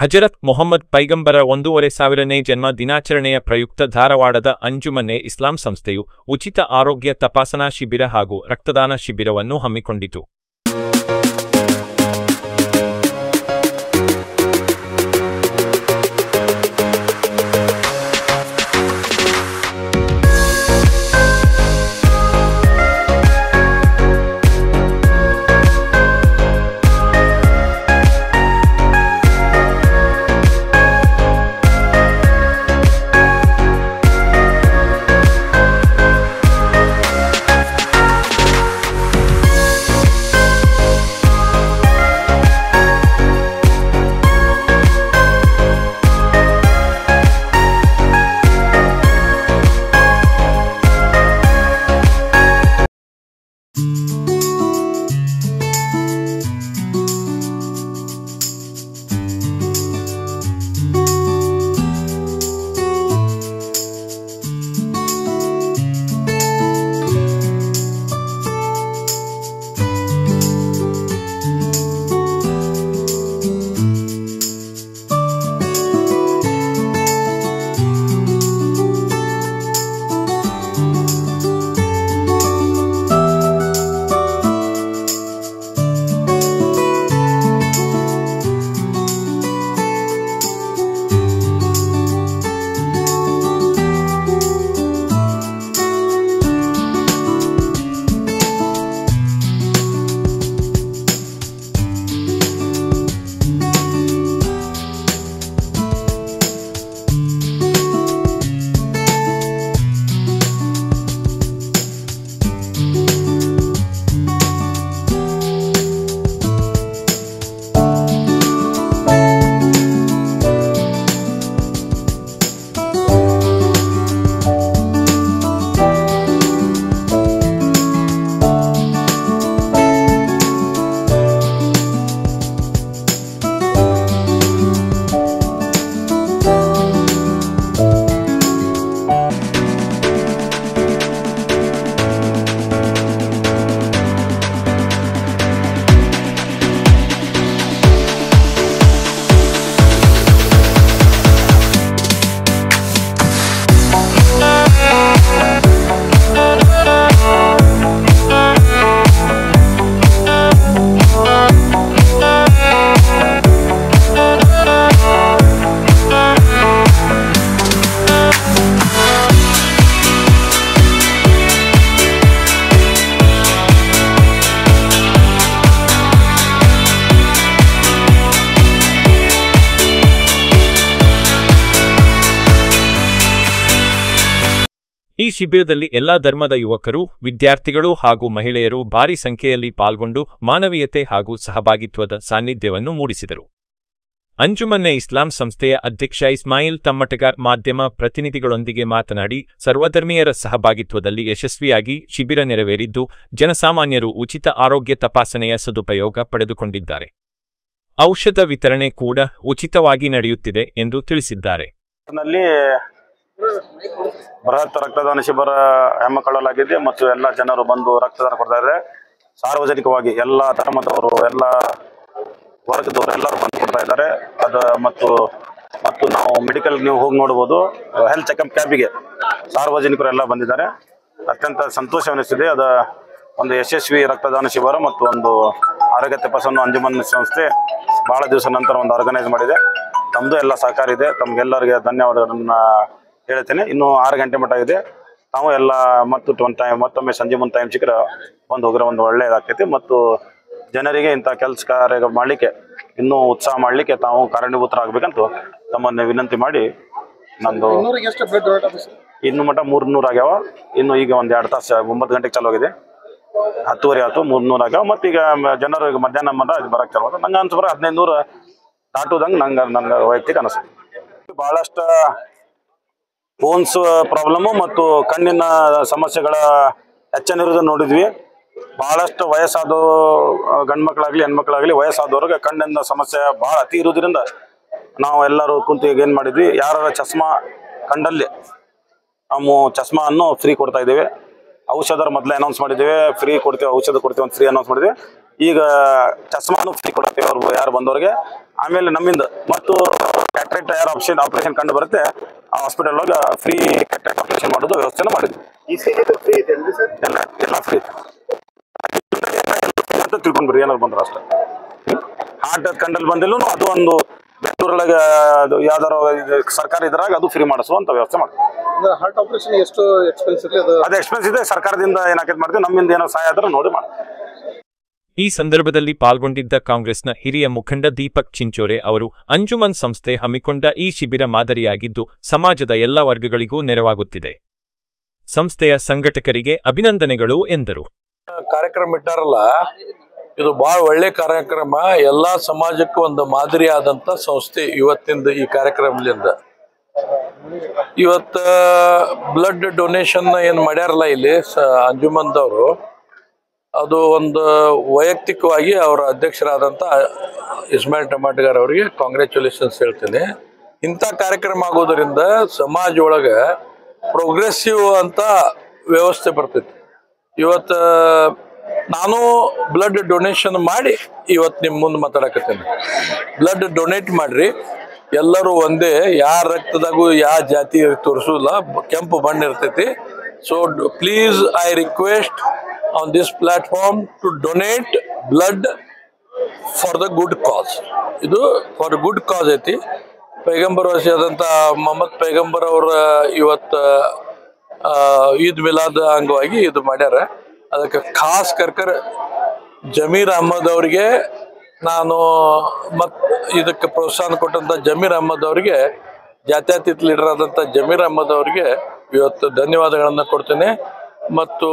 ಹಜರತ್ ಮೊಹಮ್ಮದ್ ಪೈಗಂಬರ 1,500ನೇ ಜನ್ಮ ದಿನಾಚರಣೆಯ ಪ್ರಯುಕ್ತ ಧಾರವಾಡದ ಅಂಜುಮನ್ನೆ ಇಸ್ಲಾಂ ಸಂಸ್ಥೆಯು ಉಚಿತ ಆರೋಗ್ಯ ತಪಾಸಣಾ ಶಿಬಿರ ಹಾಗೂ ರಕ್ತದಾನ ಶಿಬಿರವನ್ನು ಹಮ್ಮಿಕೊಂಡಿತು. ಈ ಶಿಬಿರದಲ್ಲಿ ಎಲ್ಲಾ ಧರ್ಮದ ಯುವಕರು, ವಿದ್ಯಾರ್ಥಿಗಳು ಹಾಗೂ ಮಹಿಳೆಯರು ಭಾರಿ ಸಂಖ್ಯೆಯಲ್ಲಿ ಪಾಲ್ಗೊಂಡು ಮಾನವೀಯತೆ ಹಾಗೂ ಸಹಭಾಗಿತ್ವದ ಸಾನ್ನಿಧ್ಯವನ್ನು ಮೂಡಿಸಿದರು. ಅಂಜುಮನ್ನೆ ಇಸ್ಲಾಂ ಸಂಸ್ಥೆಯ ಅಧ್ಯಕ್ಷ ಇಸ್ಮಾಯಿಲ್ ತಮ್ಮಟಗಾರ್ ಮಾಧ್ಯಮ ಪ್ರತಿನಿಧಿಗಳೊಂದಿಗೆ ಮಾತನಾಡಿ, ಸರ್ವಧರ್ಮೀಯರ ಸಹಭಾಗಿತ್ವದಲ್ಲಿ ಯಶಸ್ವಿಯಾಗಿ ಶಿಬಿರ ನೆರವೇರಿದ್ದು, ಜನಸಾಮಾನ್ಯರು ಉಚಿತ ಆರೋಗ್ಯ ತಪಾಸಣೆಯ ಸದುಪಯೋಗ ಪಡೆದುಕೊಂಡಿದ್ದಾರೆ. ಔಷಧ ವಿತರಣೆ ಕೂಡ ಉಚಿತವಾಗಿ ನಡೆಯುತ್ತಿದೆ ಎಂದು ತಿಳಿಸಿದ್ದಾರೆ. ಬೃಹತ್ ರಕ್ತದಾನ ಶಿಬಿರ ಹಮ್ಮಿಕೊಳ್ಳಲಾಗಿದೆ ಮತ್ತು ಎಲ್ಲ ಜನರು ಬಂದು ರಕ್ತದಾನ ಕೊಡ್ತಾ ಇದ್ದಾರೆ. ಸಾರ್ವಜನಿಕವಾಗಿ ಎಲ್ಲ ಧರ್ಮದವರು, ಎಲ್ಲ ವರ್ಗದವರು ಎಲ್ಲರೂ ಬಂದು ಕೊಡ್ತಾ ಇದ್ದಾರೆ. ಮತ್ತು ನಾವು ಮೆಡಿಕಲ್ ನೀವು ಹೋಗಿ ನೋಡ್ಬೋದು, ಹೆಲ್ತ್ ಚೆಕಪ್ ಕ್ಯಾಂಪಿಗೆ ಸಾರ್ವಜನಿಕರು ಎಲ್ಲ ಬಂದಿದ್ದಾರೆ. ಅತ್ಯಂತ ಸಂತೋಷವೆನಿಸಿದೆ. ಅದು ಒಂದು ಯಶಸ್ವಿ ರಕ್ತದಾನ ಶಿಬಿರ ಮತ್ತು ಒಂದು ಆರೋಗ್ಯ ತಪಾಸಣಾ ಅಂಜುಮನ್ ಸಂಸ್ಥೆ ಬಹಳ ದಿವಸ ನಂತರ ಒಂದು ಆರ್ಗನೈಸ್ ಮಾಡಿದೆ. ನಮ್ಮದು ಎಲ್ಲ ಸಹಕಾರ ಇದೆ. ತಮಗೆಲ್ಲರಿಗೆ ಧನ್ಯವಾದಗಳನ್ನು ಹೇಳ್ತೇನೆ. ಇನ್ನು 6 ಗಂಟೆ ಮಟ್ಟ ಇದೆ. ನಾವು ಎಲ್ಲ ಮತ್ತೊಮ್ಮೆ ಸಂಜೆ ಮುಂದೆ ಟೈಮ್ ಸಿಕ್ಕರೆ ಬಂದು ಹೋಗಿರೋ ಒಂದು ಒಳ್ಳೆಯದಾಗ್ತೈತಿ. ಮತ್ತು ಜನರಿಗೆ ಇಂಥ ಕೆಲಸ ಕಾರ್ಯ ಮಾಡಲಿಕ್ಕೆ ಇನ್ನೂ ಉತ್ಸಾಹ ಮಾಡಲಿಕ್ಕೆ ತಾವು ಕಾರಣೀಭೂತರಾಗಬೇಕಂತ ತಮ್ಮನ್ನು ವಿನಂತಿ ಮಾಡಿ, ನಂದು ಇನ್ನು ಮಟ್ಟ 300 ಆಗ್ಯಾವ. ಇನ್ನು ಈಗ ಒಂದು 2 ತಾಸು 9 ಗಂಟೆಗೆ ಚಾಲು ಆಗಿದೆ. 10:30 ಆಯ್ತು, 300 ಆಗ್ಯಾವ. ಮತ್ತು ಈಗ ಜನರು ಈಗ ಮಧ್ಯಾಹ್ನ ಬರಕ್ಕೆ ಚಾಲು ಆಗುತ್ತೆ. ನಂಗೆ ಅನ್ಸ್ಬರ 1500 ದಾಟುದಂಗೆ ನನ್ನ ವೈಯಕ್ತಿಕ ಅನಿಸ್ತದೆ. ಭಾಳಷ್ಟು ಬೋನ್ಸ್ ಪ್ರಾಬ್ಲಮ್ಮು ಮತ್ತು ಕಣ್ಣಿನ ಸಮಸ್ಯೆಗಳ ಹೆಚ್ಚಿನಿರೋದನ್ನು ನೋಡಿದ್ವಿ. ಭಾಳಷ್ಟು ವಯಸ್ಸಾದ ಗಂಡು ಮಕ್ಕಳಾಗಲಿ ಹೆಣ್ಮಕ್ಳಾಗಲಿ ವಯಸ್ಸಾದವ್ರಿಗೆ ಕಣ್ಣಿನ ಸಮಸ್ಯೆ ಭಾಳ ಅತಿ ಇರೋದ್ರಿಂದ ನಾವು ಎಲ್ಲರೂ ಕುಂತು ಈಗ ಏನು ಮಾಡಿದ್ವಿ, ಯಾರ ಚಸ್ಮಾ ಕಂಡಲ್ಲಿ ನಾವು ಚಸ್ಮಾವನ್ನು ಫ್ರೀ ಕೊಡ್ತಾ ಇದ್ದೇವೆ. ಔಷಧ ಮೊದಲೇ ಅನೌನ್ಸ್ ಮಾಡಿದ್ದೇವೆ, ಫ್ರೀ ಕೊಡ್ತೇವೆ, ಔಷಧ ಕೊಡ್ತೇವೆ ಅಂತ ಫ್ರೀ ಅನೌನ್ಸ್ ಮಾಡಿದ್ದೇವೆ. ಈಗ ಚಸ್ಮಾನು ಫ್ರೀ ಕೊಡ್ತೀವಿ ಅವ್ರು ಯಾರು ಬಂದವ್ರಿಗೆ. ಆಮೇಲೆ ನಮ್ಮಿಂದ ಮತ್ತು ಕ್ಯಾಟ್ರಾಕ್ಟ್ ಯಾರು ಆಪರೇಷನ್ ಕಂಡು ಬರುತ್ತೆ ಆ ಹಾಸ್ಪಿಟಲ್ ಒಳಗೆ ಫ್ರೀ ಕ್ಯಾಟ್ರಾಕ್ಟ್ ಆಪರೇಷನ್ ಮಾಡೋದು ವ್ಯವಸ್ಥೆನ ಮಾಡಿದ್ವಿ. ಎಲ್ಲ ಫ್ರೀ ಅಂತ ತಿಳ್ಕೊಂಡ್ರಿ ಏನಾದ್ರು ಬಂದ್ರೆ ಅಷ್ಟೇ. ಹಾರ್ಟ್ ಕಂಡಲ್ಲಿ ಬಂದಿಲ್ಲ ಅದು ಒಂದು ಬೆಂಗಳೂರೊಳಗೆ ಯಾವ್ದಾರು ಸರ್ಕಾರ ಇದ್ರಾಗ ಅದು ಫ್ರೀ ಮಾಡಿಸುವಂತ ವ್ಯವಸ್ಥೆ ಮಾಡ್ತೀವಿ. ಹಾರ್ಟ್ ಆಪರೇಷನ್ ಎಷ್ಟು ಎಕ್ಸ್ಪೆನ್ಸ್ ಇದೆ? ಅದು ಎಕ್ಸ್ಪೆನ್ಸ್ ಇದೆ, ಸರ್ಕಾರದಿಂದ ಏನಾಕೈತೆ ಮಾಡ್ತೀವಿ, ನಮ್ಮಿಂದ ಏನೋ ಸಹಾಯ ಆದ್ರೆ ನೋಡಿ ಮಾಡ್ತೀವಿ. ಈ ಸಂದರ್ಭದಲ್ಲಿ ಪಾಲ್ಗೊಂಡಿದ್ದ ಕಾಂಗ್ರೆಸ್ನ ಹಿರಿಯ ಮುಖಂಡ ದೀಪಕ್ ಚಿಂಚೋರೆ ಅವರು ಅಂಜುಮನ್ ಸಂಸ್ಥೆ ಹಮ್ಮಿಕೊಂಡ ಈ ಶಿಬಿರ ಮಾದರಿಯಾಗಿದ್ದು ಸಮಾಜದ ಎಲ್ಲ ವರ್ಗಗಳಿಗೂ ನೆರವಾಗುತ್ತಿದೆ. ಸಂಸ್ಥೆಯ ಸಂಘಟಕರಿಗೆ ಅಭಿನಂದನೆಗಳು ಎಂದರು. ಕಾರ್ಯಕ್ರಮ ಇಟ್ಟಾರಲ್ಲ, ಇದು ಬಹಳ ಒಳ್ಳೆ ಕಾರ್ಯಕ್ರಮ. ಎಲ್ಲಾ ಸಮಾಜಕ್ಕೂ ಒಂದು ಮಾದರಿ ಆದಂತ ಸಂಸ್ಥೆ ಇವತ್ತಿಂದ ಈ ಕಾರ್ಯಕ್ರಮದಿಂದ. ಇವತ್ತ ಬ್ಲಡ್ ಡೊನೇಷನ್ ಏನ್ ಮಾಡ್ಯಾರಲ್ಲ ಇಲ್ಲಿ ಅಂಜುಮನ್ದವರು, ಅದು ಒಂದು ವೈಯಕ್ತಿಕವಾಗಿ ಅವರ ಅಧ್ಯಕ್ಷರಾದಂಥ ಇಸ್ಮಾಯಿಲ್ ಟಮಾಟಗಾರ್ ಅವರಿಗೆ ಕಾಂಗ್ರ್ಯಾಚುಲೇಷನ್ಸ್ ಹೇಳ್ತೇನೆ. ಇಂಥ ಕಾರ್ಯಕ್ರಮ ಆಗೋದ್ರಿಂದ ಸಮಾಜ ಒಳಗೆ ಪ್ರೋಗ್ರೆಸಿವ್ ಅಂತ ವ್ಯವಸ್ಥೆ ಬರ್ತೈತಿ. ಇವತ್ತು ನಾನು ಬ್ಲಡ್ ಡೊನೇಷನ್ ಮಾಡಿ ಇವತ್ತು ನಿಮ್ಮ ಮುಂದೆ ಮಾತಾಡಕತ್ತೇನೆ. ಬ್ಲಡ್ ಡೊನೇಟ್ ಮಾಡ್ರಿ, ಎಲ್ಲರೂ ಒಂದೇ, ಯಾರ ರಕ್ತದಾಗೂ ಯಾವ ಜಾತಿ ತೋರಿಸೋಲ್ಲ, ಕೆಂಪು ಬಣ್ಣ ಇರ್ತೈತಿ. So please I request on this platform to donate blood for the good cause. ಇದು for good cause ಐತಿ. ಪೈಗಂಬರ್ ವಸಿಯಾದಂಥ ಮೊಹಮ್ಮದ್ ಪೈಗಂಬರ್ ಅವರ ಇವತ್ತು ಈದ್ ಮಿಲಾದ್ ಅಂಗವಾಗಿ ಇದು ಮಾಡ್ಯಾರ. ಅದಕ್ಕೆ ಖಾಸ್ ಕರ್ಕರ್ ಜಮೀರ್ ಅಹಮದ್ ಅವರಿಗೆ ನಾನು ಇದಕ್ಕೆ ಪ್ರೋತ್ಸಾಹ ಕೊಟ್ಟಂಥ ಜಮೀರ್ ಅಹಮದ್ ಅವರಿಗೆ, ಜಾತ್ಯತೀತ ಲೀಡರ್ ಆದಂಥ ಜಮೀರ್ ಅಹಮದ್ ಅವರಿಗೆ ಇವತ್ತು ಧನ್ಯವಾದಗಳನ್ನು ಕೊಡ್ತೇನೆ. ಮತ್ತು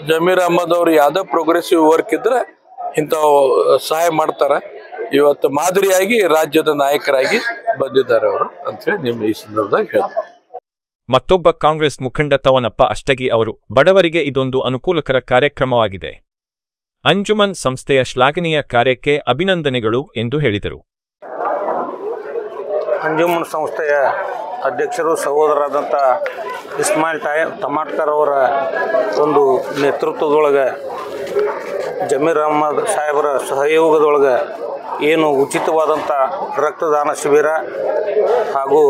ಜಮೀರ್ ಅಹಮದ್ ಅವರು ಯಾವುದೇ ಪ್ರೋಗ್ರೆಸಿವ್ ವರ್ಕ್ ಇದ್ರೆ ಇಂಥ ಸಹಾಯ ಮಾಡ್ತಾರೆ. ಇವತ್ತು ಮಾದರಿಯಾಗಿ ರಾಜ್ಯದ ನಾಯಕರಾಗಿ ಬಂದಿದ್ದಾರೆ ಅವರು ಅಂತೇಳಿ ನಿಮ್ಮ ಈ ಸಂದರ್ಭದಾಗ ಹೇಳ್ತಾರೆ. ಮತ್ತೊಬ್ಬ ಕಾಂಗ್ರೆಸ್ ಮುಖಂಡ ತವನಪ್ಪ ಅಷ್ಟಗಿ ಅವರು ಬಡವರಿಗೆ ಇದೊಂದು ಅನುಕೂಲಕರ ಕಾರ್ಯಕ್ರಮವಾಗಿದೆ. ಅಂಜುಮನ್ ಸಂಸ್ಥೆಯ ಶ್ಲಾಘನೀಯ ಕಾರ್ಯಕ್ಕೆ ಅಭಿನಂದನೆಗಳು ಎಂದು ಹೇಳಿದರು. ಅಂಜುಮನ್ ಸಂಸ್ಥೆಯ ಅಧ್ಯಕ್ಷರು ಸಹೋದರರಾದಂಥ ಇಸ್ಮಾಯಿಲ್ ಟಮಾಟ್ಕರ್ ಅವರ ಒಂದು ನೇತೃತ್ವದೊಳಗೆ, ಜಮೀರ್ ಅಹಮದ್ ಸಾಹೇಬರ ಸಹಯೋಗದೊಳಗೆ ಏನು ಉಚಿತವಾದಂಥ ರಕ್ತದಾನ ಶಿಬಿರ ಹಾಗೂ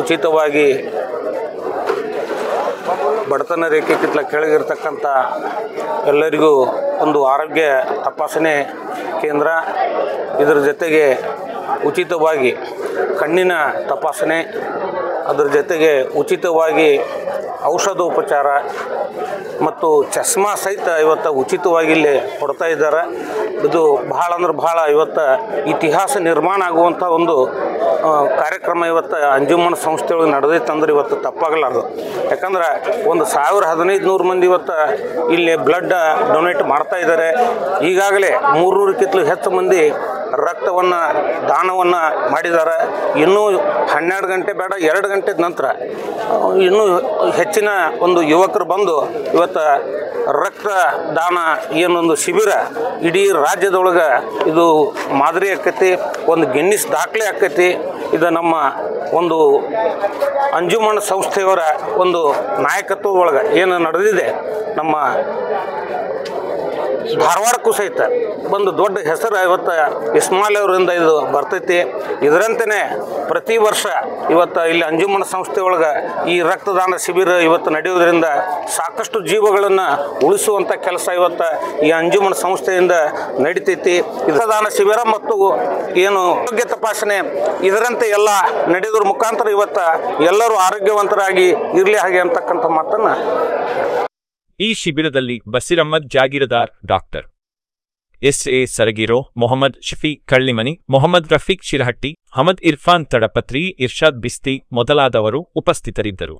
ಉಚಿತವಾಗಿ ಬಡತನ ರೇಖೆಗಿಂತ ಕೆಳಗಿರ್ತಕ್ಕಂಥ ಎಲ್ಲರಿಗೂ ಒಂದು ಆರೋಗ್ಯ ತಪಾಸಣೆ ಕೇಂದ್ರ, ಇದರ ಜೊತೆಗೆ ಉಚಿತವಾಗಿ ಕಣ್ಣಿನ ತಪಾಸಣೆ, ಅದರ ಜೊತೆಗೆ ಉಚಿತವಾಗಿ ಔಷಧೋಪಚಾರ ಮತ್ತು ಚಸ್ಮಾ ಸಹಿತ ಇವತ್ತು ಉಚಿತವಾಗಿ ಇಲ್ಲಿ ಕೊಡ್ತಾ ಇದ್ದಾರೆ. ಇದು ಭಾಳ ಅಂದ್ರೆ ಭಾಳ ಇವತ್ತು ಇತಿಹಾಸ ನಿರ್ಮಾಣ ಆಗುವಂಥ ಒಂದು ಕಾರ್ಯಕ್ರಮ ಇವತ್ತು ಅಂಜುಮನ್ ಸಂಸ್ಥೆಯೊಳಗೆ ನಡೆದೈತಂದ್ರೆ ಇವತ್ತು ತಪ್ಪಾಗಲಾರ್ದು. ಯಾಕಂದ್ರೆ ಒಂದು 1000-1500 ಮಂದಿ ಇವತ್ತು ಇಲ್ಲಿ ಬ್ಲಡ್ ಡೊನೇಟ್ ಮಾಡ್ತಾ ಇದ್ದಾರೆ. ಈಗಾಗಲೇ 300ಕ್ಕಿಂತಲೂ ಹೆಚ್ಚು ಮಂದಿ ರಕ್ತವನ್ನು ದಾನವನ್ನು ಮಾಡಿದ್ದಾರೆ. ಇನ್ನೂ 12 ಗಂಟೆ ಬೇಡ, 2 ಗಂಟೆ ನಂತರ ಇನ್ನೂ ಹೆಚ್ಚಿನ ಒಂದು ಯುವಕರು ಬಂದು ಇವತ್ತು ರಕ್ತದಾನ ಏನೊಂದು ಶಿಬಿರ ಇಡೀ ರಾಜ್ಯದೊಳಗೆ ಇದು ಮಾದರಿ ಆಕೈತಿ, ಒಂದು ಗಿನ್ನಿಸ್ ದಾಖಲೆ ಆಕೈತಿ. ಇದು ನಮ್ಮ ಒಂದು ಅಂಜುಮನ್ ಸಂಸ್ಥೆಯವರ ಒಂದು ನಾಯಕತ್ವದೊಳಗೆ ಏನು ನಡೆದಿದೆ, ನಮ್ಮ ಧಾರವಾಡಕ್ಕೂ ಸಹಿತ ಒಂದು ದೊಡ್ಡ ಹೆಸರು ಇವತ್ತು ಇಸ್ಮಾಯಿಲ್ ಅವರಿಂದ ಇದು ಬರ್ತೈತಿ. ಇದರಂತೆಯೇ ಪ್ರತಿ ವರ್ಷ ಇವತ್ತು ಇಲ್ಲಿ ಅಂಜುಮನ್ ಸಂಸ್ಥೆಯೊಳಗೆ ಈ ರಕ್ತದಾನ ಶಿಬಿರ ಇವತ್ತು ನಡೆಯೋದ್ರಿಂದ ಸಾಕಷ್ಟು ಜೀವಗಳನ್ನು ಉಳಿಸುವಂಥ ಕೆಲಸ ಇವತ್ತು ಈ ಅಂಜುಮನ್ ಸಂಸ್ಥೆಯಿಂದ ನಡೀತೈತಿ. ರಕ್ತದಾನ ಶಿಬಿರ ಮತ್ತು ಏನು ಆರೋಗ್ಯ ತಪಾಸಣೆ ಇದರಂತೆ ಎಲ್ಲ ನಡೆಯೋದ್ರ ಮುಖಾಂತರ ಇವತ್ತು ಎಲ್ಲರೂ ಆರೋಗ್ಯವಂತರಾಗಿ ಇರಲಿ ಹಾಗೆ ಅಂತಕ್ಕಂಥ ಮಾತನ್ನು. ಈ ಶಿಬಿರದಲ್ಲಿ Basheer Ahmed ಜಾಗೀರದಾರ್, doctor S.A.. ಸರಗಿರೋ, Mohammed Shafi Kallimani, Mohammed Rafiq Shirahatti, Hamad Irfan ತಡಪತ್ರಿ, Irshad ಬಿಸ್ತಿ ಮೊದಲಾದವರು ಉಪಸ್ಥಿತರಿದ್ದರು.